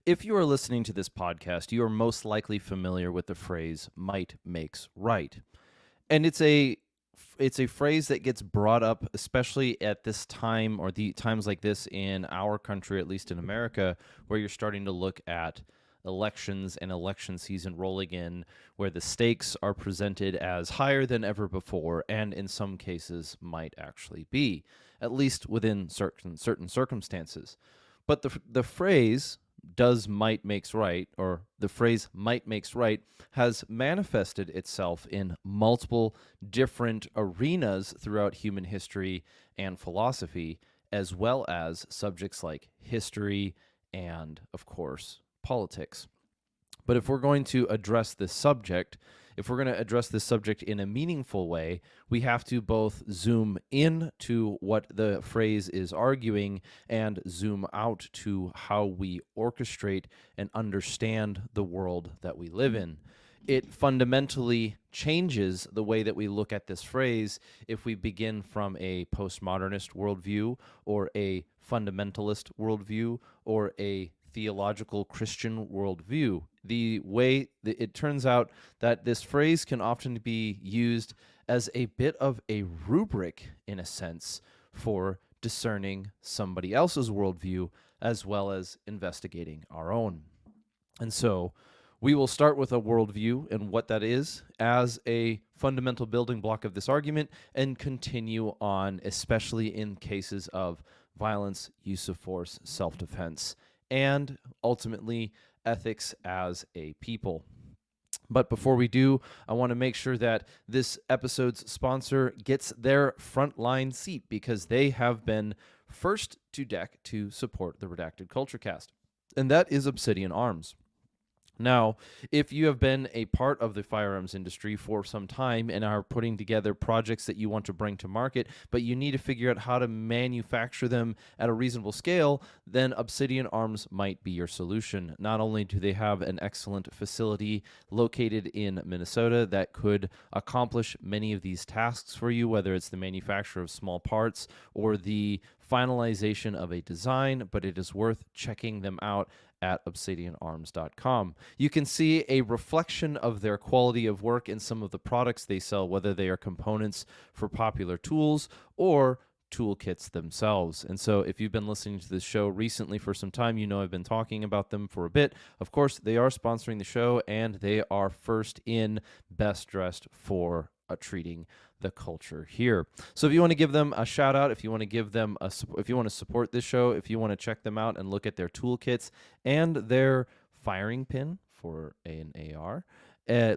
If you are listening to this podcast, you are most likely familiar with the phrase might makes right. And it's a phrase that gets brought up especially at this time or the times like this in our country, at least in America, where you're starting to look at elections and election season rolling in, where the stakes are presented as higher than ever before and in some cases might actually be, at least within certain circumstances. But the phrase does might makes right, or the phrase might makes right, has manifested itself in multiple different arenas throughout human history and philosophy, as well as subjects like history and, of course, politics. But if we're going to address this subject, if we're going to address this subject in a meaningful way, we have to both zoom in to what the phrase is arguing and zoom out to how we orchestrate and understand the world that we live in. It fundamentally changes the way that we look at this phrase if we begin from a postmodernist worldview or a fundamentalist worldview or a theological Christian worldview. The way that it turns out that this phrase can often be used as a bit of a rubric, in a sense, for discerning somebody else's worldview as well as investigating our own. And so we will start with a worldview and what that is as a fundamental building block of this argument and continue on, especially in cases of violence, use of force, self-defense, and ultimately ethics as a people. But before we do, I want to make sure that this episode's sponsor gets their frontline seat because they have been first to deck to support the Redacted Culture Cast, and that is Obsidian Arms. Now, if you have been a part of the firearms industry for some time and are putting together projects that you want to bring to market, but you need to figure out how to manufacture them at a reasonable scale, then Obsidian Arms might be your solution. Not only do they have an excellent facility located in Minnesota that could accomplish many of these tasks for you, whether it's the manufacture of small parts or the finalization of a design, but it is worth checking them out at obsidianarms.com. You can see a reflection of their quality of work in some of the products they sell, whether they are components for popular tools or toolkits themselves. And so if you've been listening to this show recently for some time, you know I've been talking about them for a bit. Of course, they are sponsoring the show and they are first in, best dressed for treating the culture here. So if you want to give them a shout out, if you want to give them if you want to support this show, if you want to check them out and look at their toolkits and their firing pin for an AR,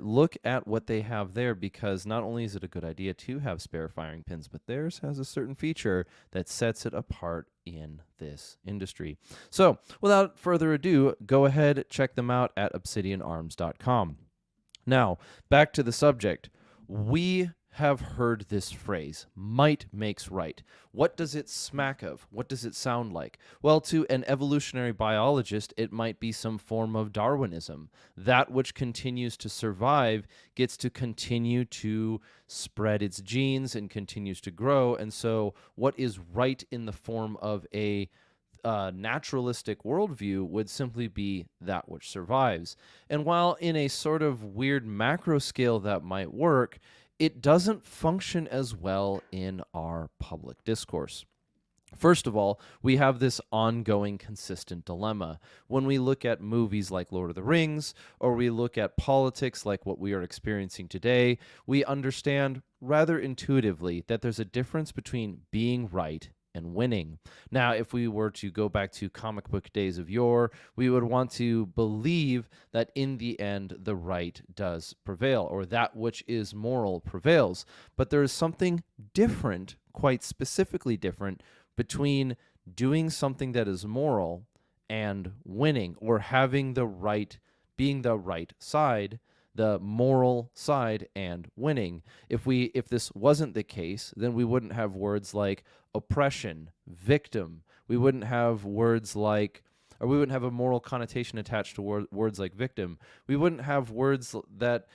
look at what they have there, because not only is it a good idea to have spare firing pins, but theirs has a certain feature that sets it apart in this industry. So without further ado, go ahead, check them out at obsidianarms.com. Now, back to the subject. We have heard this phrase, might makes right. What does it smack of? What does it sound like? Well, to an evolutionary biologist, it might be some form of Darwinism. That which continues to survive gets to continue to spread its genes and continues to grow. And so what is right in the form of a naturalistic worldview would simply be that which survives. And while in a sort of weird macro scale that might work, it doesn't function as well in our public discourse. First of all, we have this ongoing consistent dilemma. When we look at movies like Lord of the Rings, or we look at politics like what we are experiencing today, we understand rather intuitively that there's a difference between being right and winning. Now, if we were to go back to comic book days of yore, we would want to believe that in the end, the right does prevail, or that which is moral prevails. But there is something different, quite specifically different, between doing something that is moral and winning, or having the right, being the right side, the moral side, and winning. If this wasn't the case, then we wouldn't have words like oppression, victim. We wouldn't have words like, or we wouldn't have a moral connotation attached to words like victim. We wouldn't have words that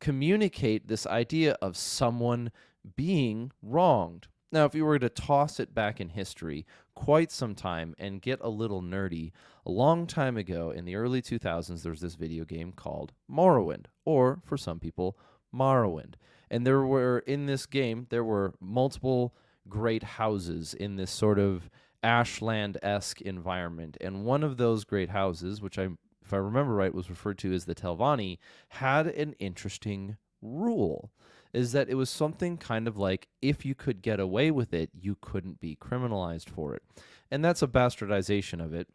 communicate this idea of someone being wronged. Now, if you were to toss it back in history quite some time and get a little nerdy, A long time ago, in the early 2000s, there was this video game called Morrowind, or for some people, Morrowind. And in this game, there were multiple great houses in this sort of Ashland-esque environment. And one of those great houses, which if I remember right, was referred to as the Telvanni, had an interesting rule, is that it was something kind of like, if you could get away with it, you couldn't be criminalized for it. And that's a bastardization of it.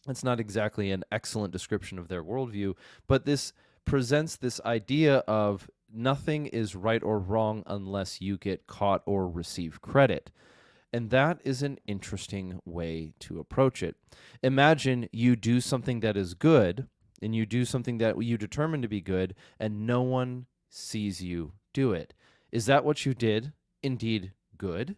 It's not exactly an excellent description of their worldview, but this presents this idea of nothing is right or wrong unless you get caught or receive credit. And that is an interesting way to approach it. Imagine you do something that is good, and you do something that you determine to be good, and no one sees you do it. Is that what you did indeed good?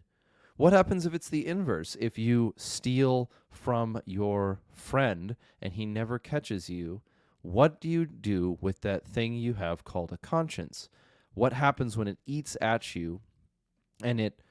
What happens if it's the inverse? If you steal from your friend and he never catches you, what do you do with that thing you have called a conscience? What happens when it eats at you and it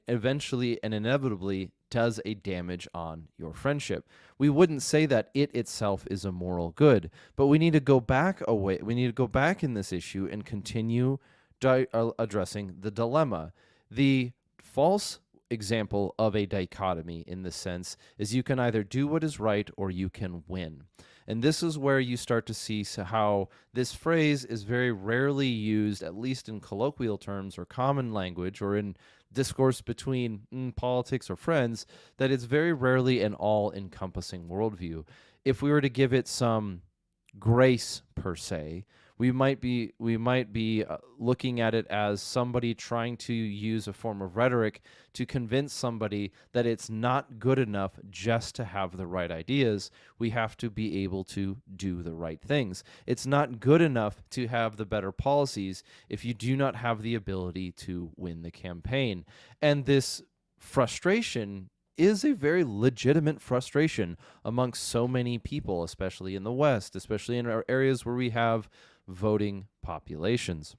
eventually and inevitably does a damage on your friendship? We wouldn't say that it itself is a moral good, but we need to go back away. We need to go back in this issue and continue addressing the dilemma. The false example of a dichotomy in this sense is you can either do what is right or you can win. And this is where you start to see how this phrase is very rarely used, at least in colloquial terms or common language or in discourse between politics or friends, that it's very rarely an all-encompassing worldview. If we were to give it some grace per se, we might be looking at it as somebody trying to use a form of rhetoric to convince somebody that it's not good enough just to have the right ideas. We have to be able to do the right things. It's not good enough to have the better policies if you do not have the ability to win the campaign. And this frustration is a very legitimate frustration amongst so many people, especially in the West, especially in our areas where we have voting populations.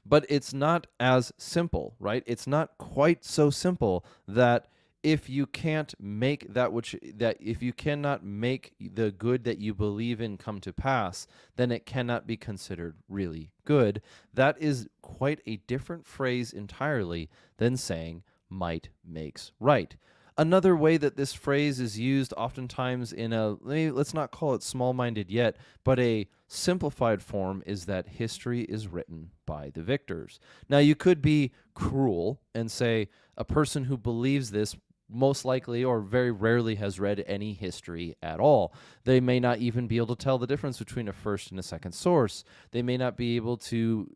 But it's not as simple, right? It's not quite so simple that if you can't make if you cannot make the good that you believe in come to pass, then it cannot be considered really good. That is quite a different phrase entirely than saying might makes right. Another way that this phrase is used oftentimes in let's not call it small-minded yet, but a simplified form, is that history is written by the victors. Now, you could be cruel and say a person who believes this most likely or very rarely has read any history at all. They may not even be able to tell the difference between a first and a second source. They may not be able to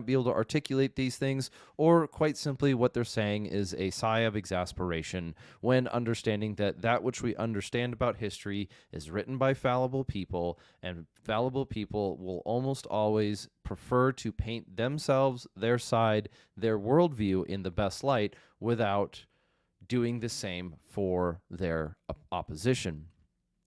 articulate these things, or quite simply what they're saying is a sigh of exasperation when understanding that which we understand about history is written by fallible people, and fallible people will almost always prefer to paint themselves, their side, their worldview in the best light without doing the same for their opposition.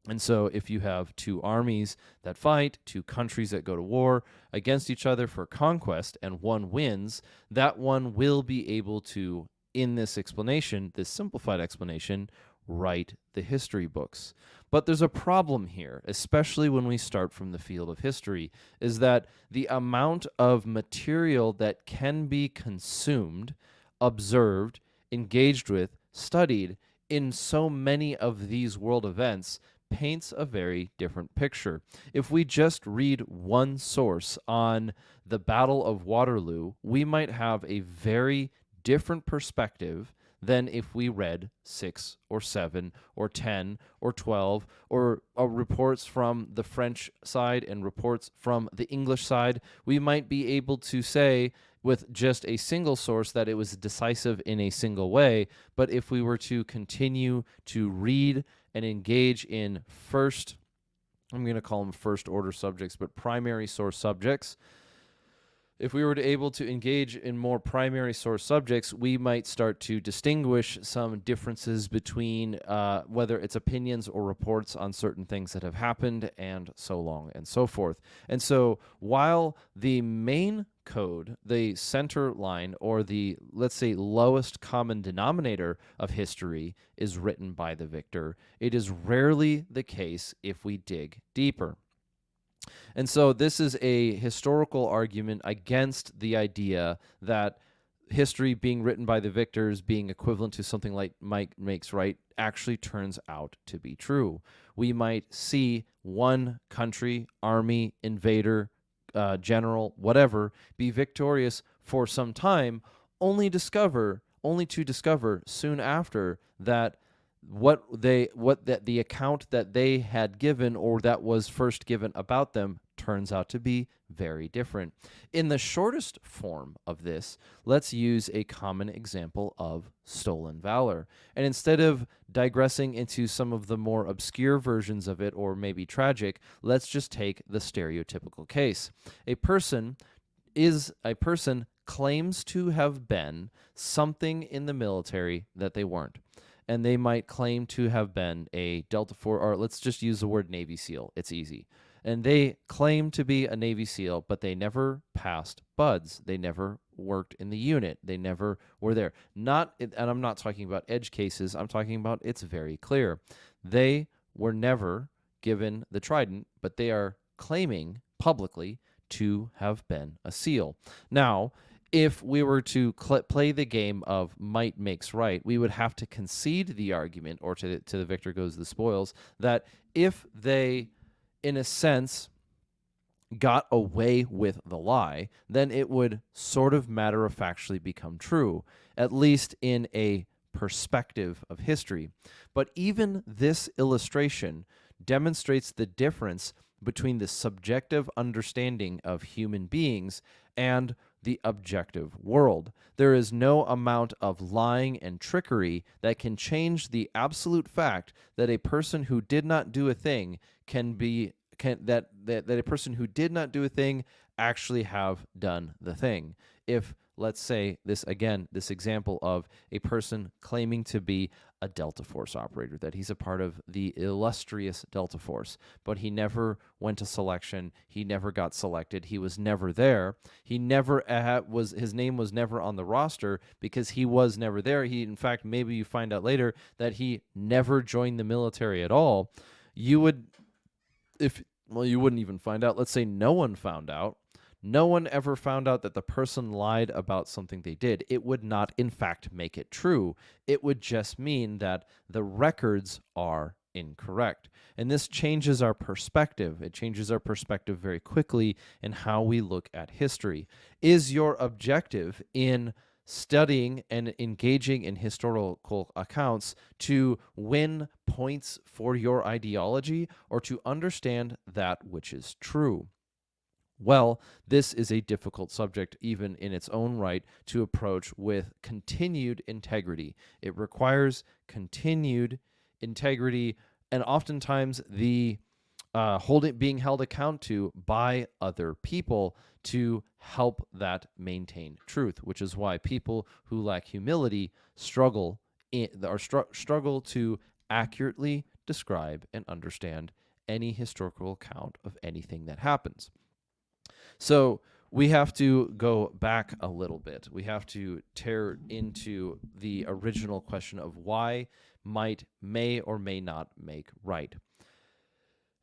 And so if you have two armies that fight, two countries that go to war against each other for conquest, and one wins, that one will be able to, in this explanation, this simplified explanation, write the history books. But there's a problem here, especially when we start from the field of history, is that the amount of material that can be consumed, observed, engaged with, studied in so many of these world events paints a very different picture. If we just read one source on the Battle of Waterloo, we might have a very different perspective than if we read 6 or 7 or 10 or 12 or reports from the French side and reports from the English side. We might be able to say with just a single source that it was decisive in a single way, but if we were to continue to read and engage in I'm going to call them first order subjects, but primary source subjects, If we were to able to engage in more primary source subjects, we might start to distinguish some differences between whether it's opinions or reports on certain things that have happened, and so long and so forth. And so while the main code, the center line, or the, let's say, lowest common denominator of history is written by the victor, it is rarely the case if we dig deeper. And so this is a historical argument against the idea that history being written by the victors being equivalent to something like might makes right actually turns out to be true. We might see one country, army, invader, general, whatever, be victorious for some time, only to discover soon after that the account that they had given, or that was first given about them, turns out to be very different. In the shortest form of this, let's use a common example of stolen valor. And instead of digressing into some of the more obscure versions of it, or maybe tragic, let's just take the stereotypical case. A person claims to have been something in the military that they weren't. And they might claim to have been a Delta Force, or let's just use the word Navy SEAL. It's easy. And they claim to be a Navy SEAL, but they never passed BUDS. They never worked in the unit. They never were there. And I'm not talking about edge cases. I'm talking about, it's very clear. They were never given the Trident, but they are claiming publicly to have been a SEAL. Now, if we were to play the game of might makes right, we would have to concede the argument, or to the victor goes the spoils, that if they, in a sense, got away with the lie, then it would sort of matter-of-factually become true, at least in a perspective of history. But even this illustration demonstrates the difference between the subjective understanding of human beings and the objective world. There is no amount of lying and trickery that can change the absolute fact that a person who did not do a thing that a person who did not do a thing actually have done the thing. If, let's say, this example of a person claiming to be a Delta Force operator, that he's a part of the illustrious Delta Force, but he never went to selection, he never got selected, he was never there, his name was never on the roster because he was never there. In fact, maybe you find out later that he never joined the military at all. You wouldn't even find out. Let's say no one found out. No one ever found out that the person lied about something they did. It would not, in fact, make it true. It would just mean that the records are incorrect. And this changes our perspective. It changes our perspective very quickly in how we look at history. Is your objective in studying and engaging in historical accounts to win points for your ideology, or to understand that which is true? Well, this is a difficult subject, even in its own right, to approach with continued integrity. It requires continued integrity, and oftentimes the being held account to by other people to help that maintain truth, which is why people who lack humility struggle to accurately describe and understand any historical account of anything that happens. So we have to go back a little bit. We have to tear into the original question of why might may or may not make right.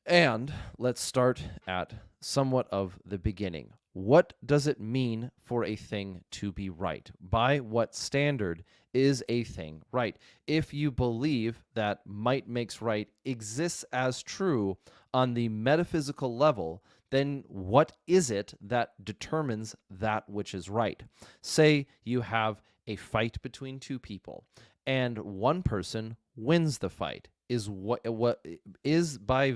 And let's start at somewhat of the beginning. What does it mean for a thing to be right? By what standard is a thing right? If you believe that might makes right exists as true on the metaphysical level, then what is it that determines that which is right? Say you have a fight between two people, and one person wins the fight. Is what is by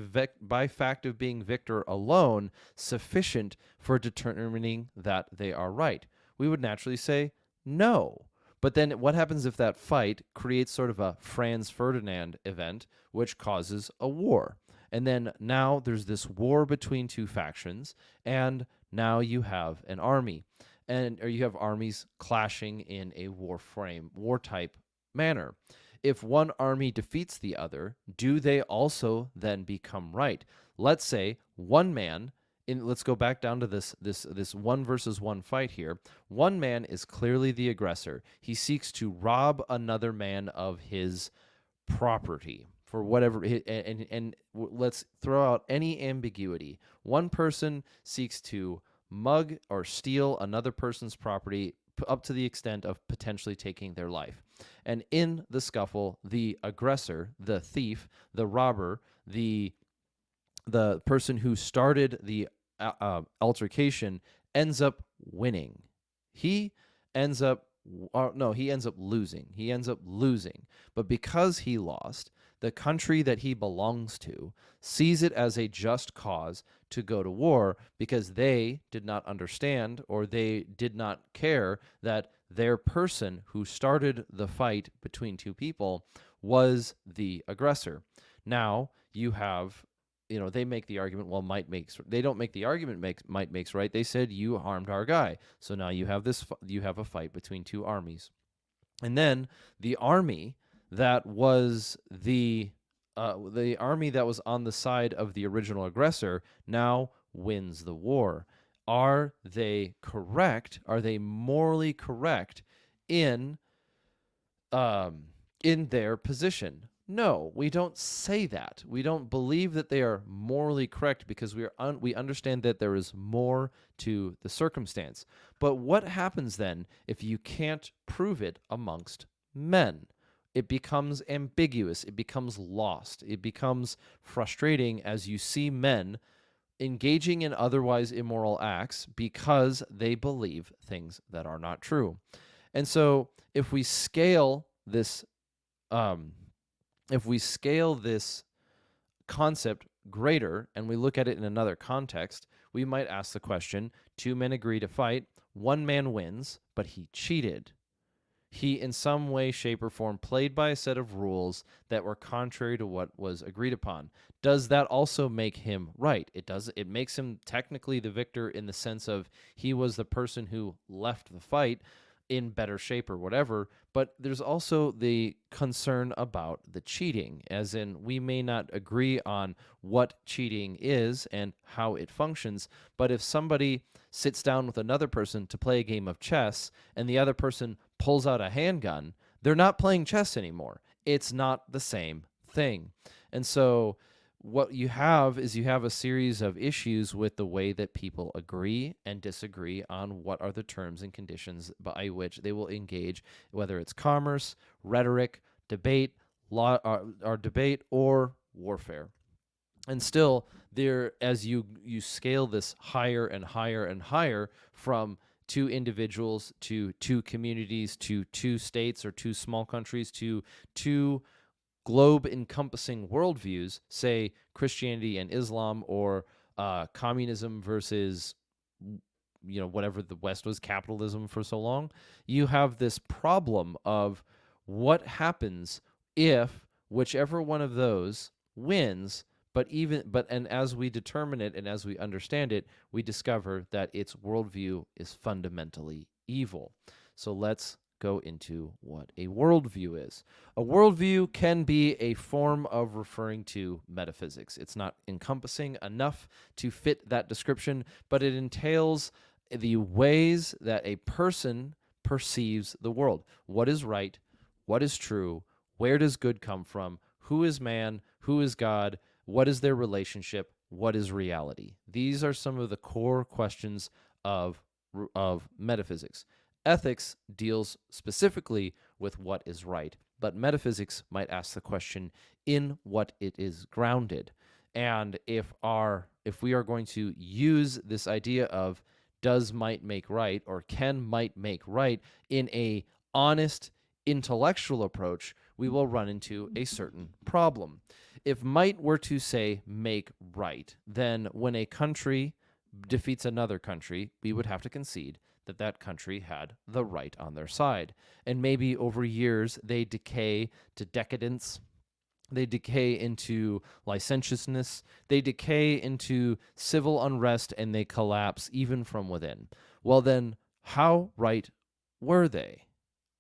fact of being victor alone sufficient for determining that they are right? We would naturally say no. But then what happens if that fight creates sort of a Franz Ferdinand event, which causes a war? And then now there's this war between two factions, and Now you have an army, or you have armies clashing in a war type manner. If one army defeats the other, do they also then become right? Let's say one man, let's go back down to this one versus one fight here. One man is clearly the aggressor. He seeks to rob another man of his property for whatever, and let's throw out any ambiguity. One person seeks to mug or steal another person's property up to the extent of potentially taking their life. And in the scuffle, the aggressor, the thief, the robber, the person who started the altercation ends up winning. He ends up no, he ends up losing. He ends up losing. But because he lost, the country that he belongs to sees it as a just cause to go to war because they did not understand or they did not care that their person who started the fight between two people was the aggressor. Now you have, they make the argument, well, they don't make the argument might makes right. They said you harmed our guy. So now you have a fight between two armies. And then the army that was the army that was on the side of the original aggressor now wins the war. Are they correct? Are they morally correct in their position? No, we don't say that. We don't believe that they are morally correct because we understand that there is more to the circumstance. But what happens then if you can't prove it amongst men? It becomes ambiguous. It becomes lost. It becomes frustrating as you see men engaging in otherwise immoral acts because they believe things that are not true. And so if we scale this concept greater and we look at it in another context, we might ask the question, two men agree to fight, one man wins, but he cheated. He, in some way, shape, or form, played by a set of rules that were contrary to what was agreed upon. Does that also make him right? It does. It makes him technically the victor in the sense of he was the person who left the fight in better shape or whatever, but there's also the concern about the cheating, as in we may not agree on what cheating is and how it functions, but if somebody sits down with another person to play a game of chess and the other person pulls out a handgun, they're not playing chess anymore. It's not the same thing. And so what you have is a series of issues with the way that people agree and disagree on what are the terms and conditions by which they will engage, whether it's commerce, rhetoric, debate, law, or debate, or warfare. And still, there, as you scale this higher and higher and higher from two individuals to two communities to two states or two small countries to two globe-encompassing worldviews, say Christianity and Islam, or communism versus, whatever the West was, capitalism for so long, you have this problem of what happens if whichever one of those wins, and as we determine it and as we understand it, we discover that its worldview is fundamentally evil. So let's go into what a worldview is. A worldview can be a form of referring to metaphysics. It's not encompassing enough to fit that description, but it entails the ways that a person perceives the world. What is right? What is true? Where does good come from? Who is man? Who is God? What is their relationship? What is reality? These are some of the core questions of metaphysics. Ethics deals specifically with what is right, but metaphysics might ask the question in what it is grounded. And if we are going to use this idea of does might make right or can might make right in a honest intellectual approach, we will run into a certain problem. If might were to say make right, then when a country defeats another country, we would have to concede that country had the right on their side. And maybe over years they decay to decadence They decay into licentiousness. They decay into civil unrest, and they collapse even from within. Well, then, how right were they?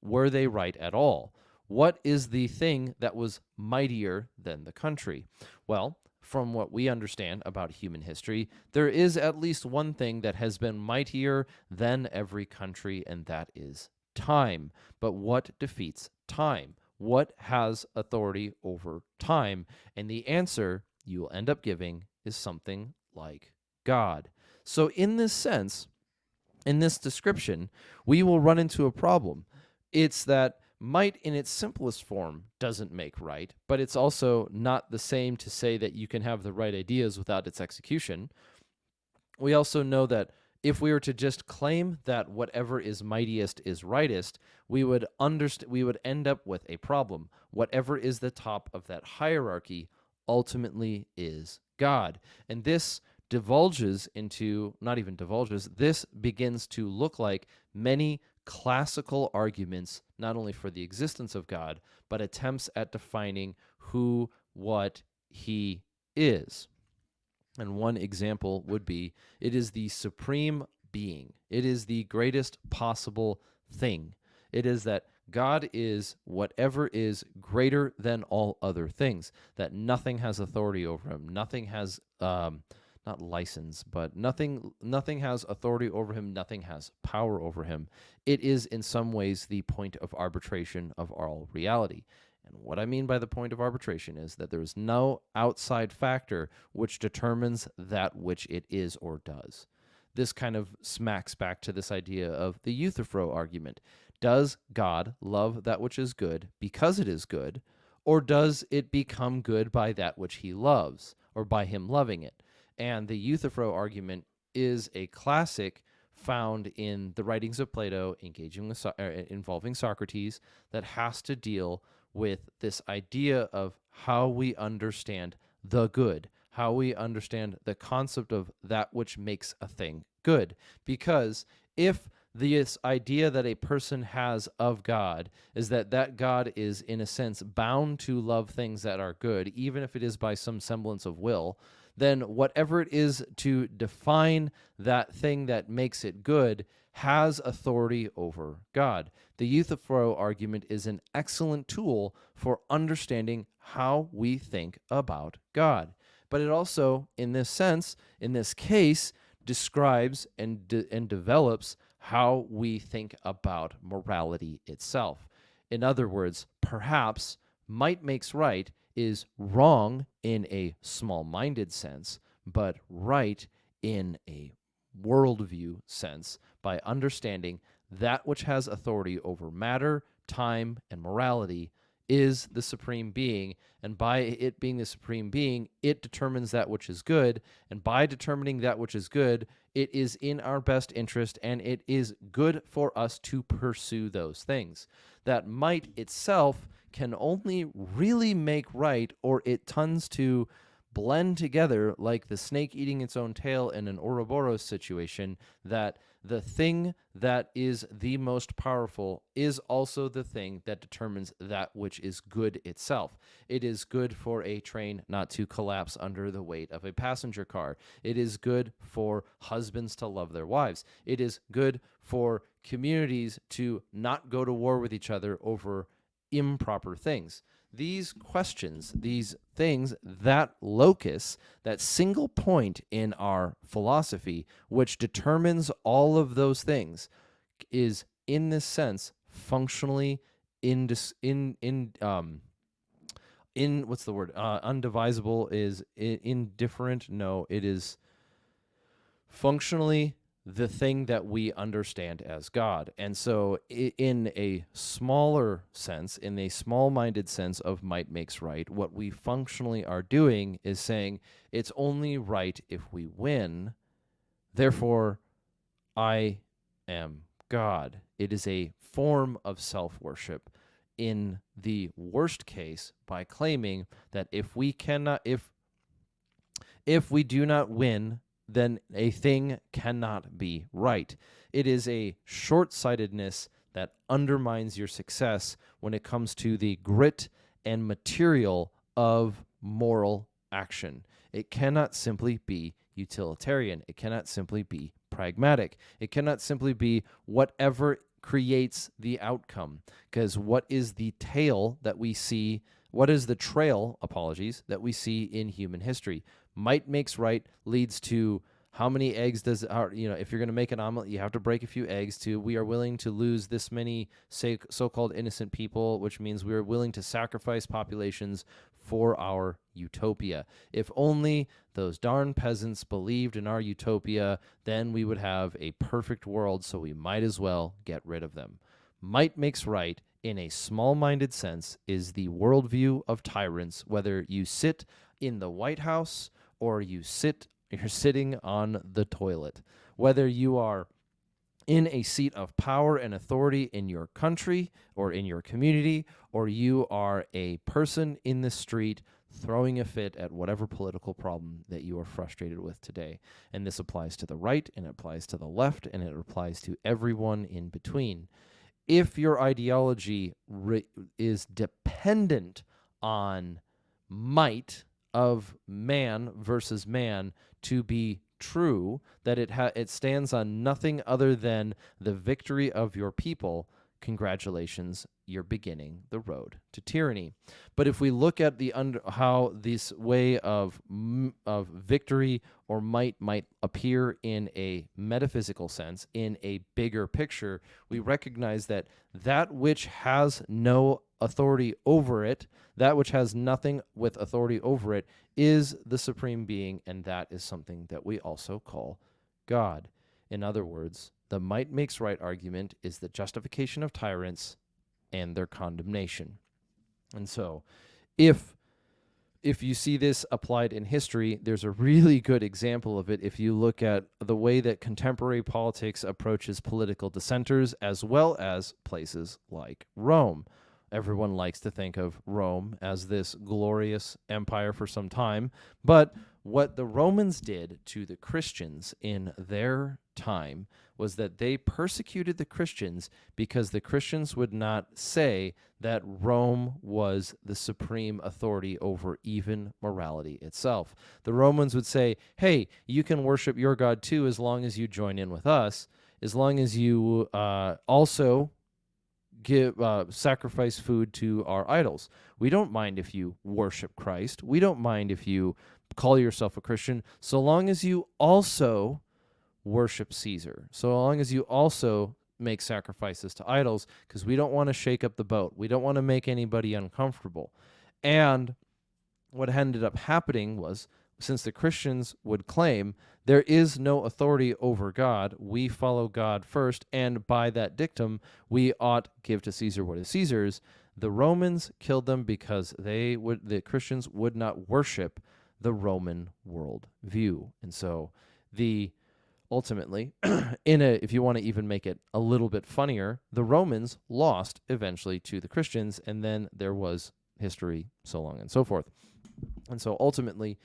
Were they right at all? What is the thing that was mightier than the country? Well, from what we understand about human history, there is at least one thing that has been mightier than every country, and that is time. But what defeats time? What has authority over time? And the answer you will end up giving is something like God. So, in this sense, in this description, we will run into a problem. It's that might in its simplest form doesn't make right, but it's also not the same to say that you can have the right ideas without its execution. We also know that if we were to just claim that whatever is mightiest is rightest, we would end up with a problem. Whatever is the top of that hierarchy ultimately is God. And this divulges into, not even divulges, this begins to look like many classical arguments, not only for the existence of God, but attempts at defining who, what he is. And one example would be it is the supreme being. It is the greatest possible thing. It is that God is whatever is greater than all other things, that nothing has authority over him. Nothing has, not license, but nothing has authority over him. Nothing has power over him. It is in some ways the point of arbitration of all reality. And what I mean by the point of arbitration is that there is no outside factor which determines that which it is or does. This kind of smacks back to this idea of the Euthyphro argument. Does God love that which is good because it is good, or does it become good by that which he loves, or by him loving it? And the Euthyphro argument is a classic found in the writings of Plato involving Socrates that has to deal with this idea of how we understand the good, how we understand the concept of that which makes a thing good. Because if this idea that a person has of God is that God is, in a sense, bound to love things that are good, even if it is by some semblance of will, then whatever it is to define that thing that makes it good has authority over God. The Euthyphro argument is an excellent tool for understanding how we think about God. But it also, in this sense, in this case, describes and develops how we think about morality itself. In other words, perhaps might makes right is wrong in a small-minded sense, but right in a worldview sense by understanding that which has authority over matter, time, and morality is the supreme being, and by it being the supreme being, it determines that which is good, and by determining that which is good, it is in our best interest, and it is good for us to pursue those things. That might itself can only really make right, or it tends to blend together like the snake eating its own tail in an Ouroboros situation, that the thing that is the most powerful is also the thing that determines that which is good itself. It is good for a train not to collapse under the weight of a passenger car. It is good for husbands to love their wives. It is good for communities to not go to war with each other over improper things. These questions, these things, that locus, that single point in our philosophy, which determines all of those things, is in this sense functionally what's the word? Undivisible is indifferent. No, it is functionally the thing that we understand as God. And so in a smaller sense, in a small-minded sense of might makes right, what we functionally are doing is saying it's only right if we win, therefore I am God. It is a form of self-worship in the worst case by claiming that if we do not win, then a thing cannot be right. It is a short-sightedness that undermines your success when it comes to the grit and material of moral action. It cannot simply be utilitarian. It cannot simply be pragmatic. It cannot simply be whatever creates the outcome. Because what is the trail, that we see that we see in human history? Might makes right leads to how many eggs if you're going to make an omelet, you have to break a few eggs, to we are willing to lose this many so-called innocent people, which means we are willing to sacrifice populations for our utopia. If only those darn peasants believed in our utopia, then we would have a perfect world, so we might as well get rid of them. Might makes right, in a small-minded sense, is the worldview of tyrants, whether you sit in the White House or you're sitting on the toilet. Whether you are in a seat of power and authority in your country or in your community, or you are a person in the street throwing a fit at whatever political problem that you are frustrated with today. And this applies to the right, and it applies to the left, and it applies to everyone in between. If your ideology is dependent on might of man versus man to be true, that it stands on nothing other than the victory of your people, congratulations, you're beginning the road to tyranny. But if we look at how this way of victory or might appear in a metaphysical sense, in a bigger picture, we recognize that which has no authority over it, that which has nothing with authority over it, is the supreme being, and that is something that we also call God. In other words, the might makes right argument is the justification of tyrants and their condemnation. And so, if you see this applied in history, there's a really good example of it if you look at the way that contemporary politics approaches political dissenters, as well as places like Rome. Everyone likes to think of Rome as this glorious empire for some time, but what the Romans did to the Christians in their time was that they persecuted the Christians because the Christians would not say that Rome was the supreme authority over even morality itself. The Romans would say, hey, you can worship your God too as long as you join in with us, as long as you also sacrifice food to our idols. We don't mind if you worship Christ. We don't mind if you call yourself a Christian, so long as you also worship Caesar, so long as you also make sacrifices to idols, because we don't want to shake up the boat. We don't want to make anybody uncomfortable. And what ended up happening was, since the Christians would claim there is no authority over God, we follow God first, and by that dictum, we ought give to Caesar what is Caesar's. The Romans killed them because the Christians would not worship the Roman world view. And so ultimately, if you want to even make it a little bit funnier, the Romans lost eventually to the Christians, and then there was history, so long and so forth. And so ultimately,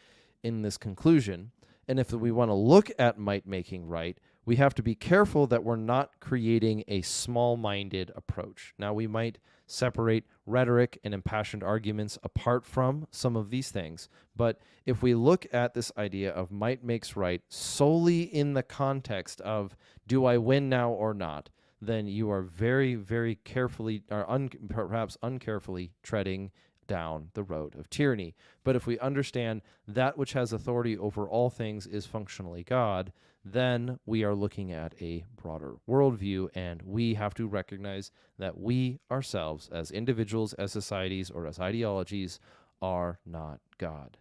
in this conclusion, and if we want to look at might making right, we have to be careful that we're not creating a small-minded approach. Now, we might separate rhetoric and impassioned arguments apart from some of these things, but if we look at this idea of might makes right solely in the context of do I win now or not, then you are very, very carefully, or perhaps uncarefully, treading down the road of tyranny. But if we understand that which has authority over all things is functionally God, then we are looking at a broader worldview, and we have to recognize that we ourselves, as individuals, as societies, or as ideologies, are not God.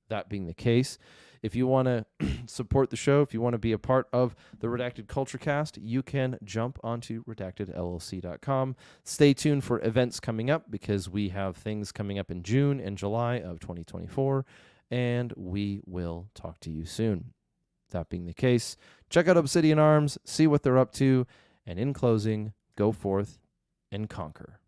That being the case, if you want to support the show, if you want to be a part of the Redacted Culture Cast, you can jump onto redactedllc.com. Stay tuned for events coming up, because we have things coming up in June and July of 2024, and we will talk to you soon. That being the case, check out Obsidian Arms, see what they're up to, and in closing, go forth and conquer.